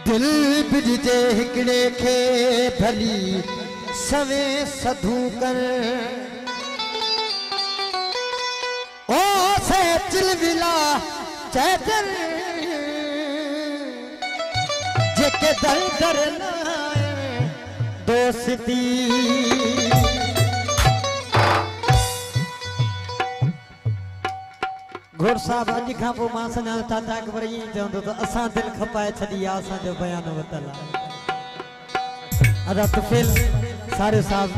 दिल बिजजे हिकड़े के भली सवे सधू कर ओ से चिलविला चैतन जेके दर दर दोस्ती घोड़ साहब अज खां पोइ मां सञा चाचा अकबर ईअं चवंदो त असां दिलि खपाए छॾी आहे असांजो बयान वतल आहे। अदा तुफिल सारे साहब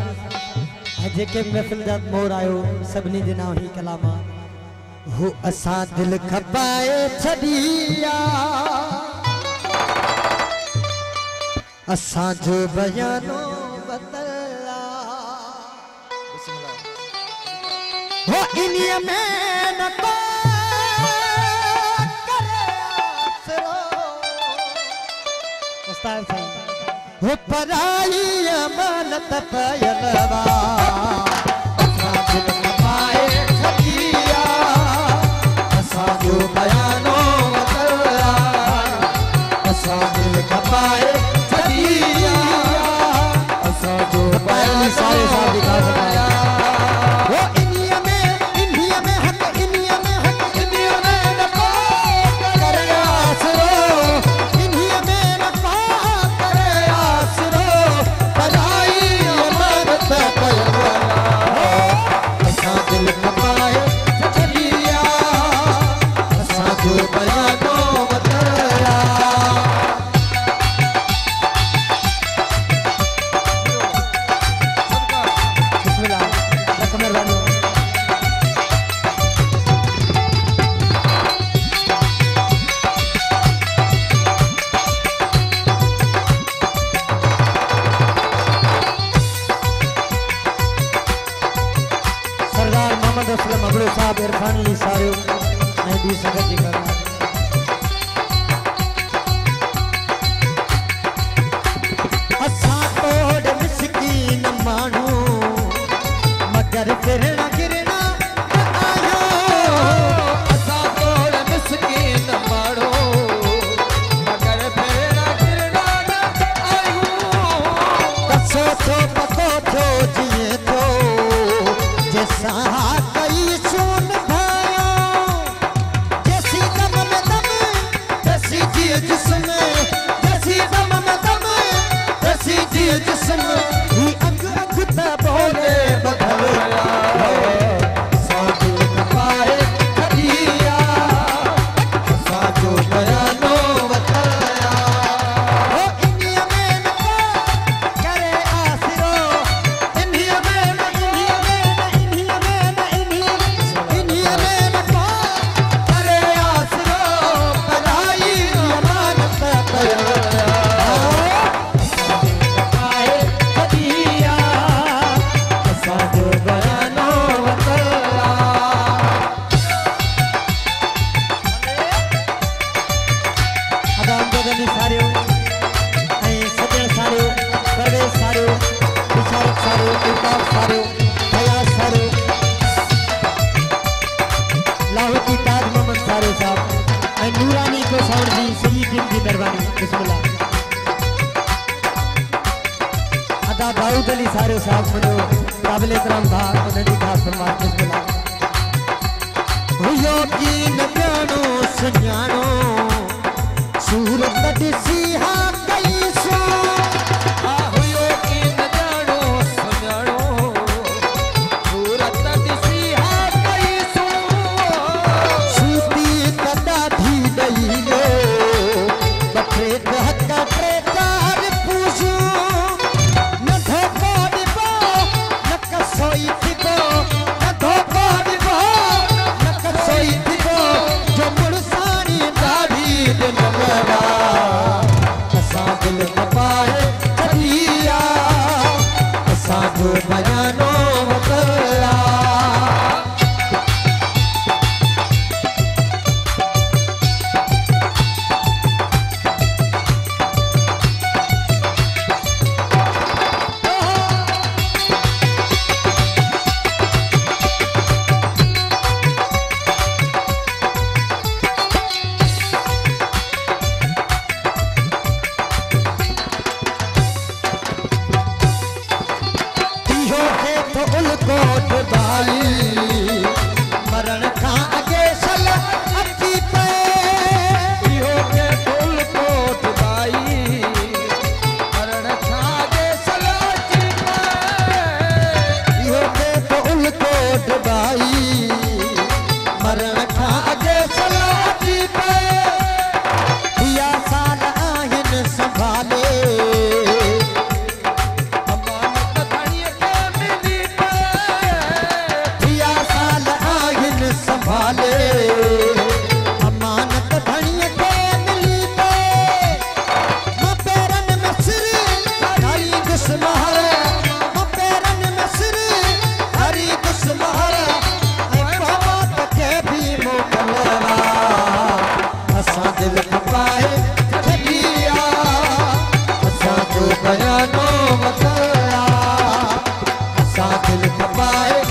जेके महफ़िल जा मोर आयो सभिनी जे नाम ही कलाम हो असां दिलि खपाए छॾी आहे असांजो बयान वतल आहे हो इन्हीअ में न को वो पराई अमानत पयलवा असां दिल खपाए छॾिया असांजो बयानो वतला असां दिल खपाए छॾिया असांजो बयानो सारे साथ दिखा सकाया वो इन्हीअ में हक़ इन्हीअ में हक़ इन्हीअ में न को करे आसरो इन्हीअ में न को दिल खपाए छॾिया असांजो बयानो वतला बिस्मिल्लाह लख मेहरबानी मगड़ो साहब इरफान ली सारो ऐं ॿी संगत जी कर असां तोड़ मिसकीन माण्हू मगर फिरणा गिरणा आयो असां तोड़ मिसकीन माण्हू मगर फिरणा गिरणा आयो कसो थो पको थो जिए थो जैसा दाऊद अली सारे साहब मुझे काबिल एहतराम था उन्हें खास फरमाया बिस्मिल्लाह हुयो की न जानो सुञाणो सूरत ॾिसी हा कई सो हुयो की न जानो सुञाणो सूरत ॾिसी हा कई सो सूती कदा थी ॾई लो बटे हक टे चार पूछो न धोखो ॾिबो न कसोई थिबो न असां दिल खपाए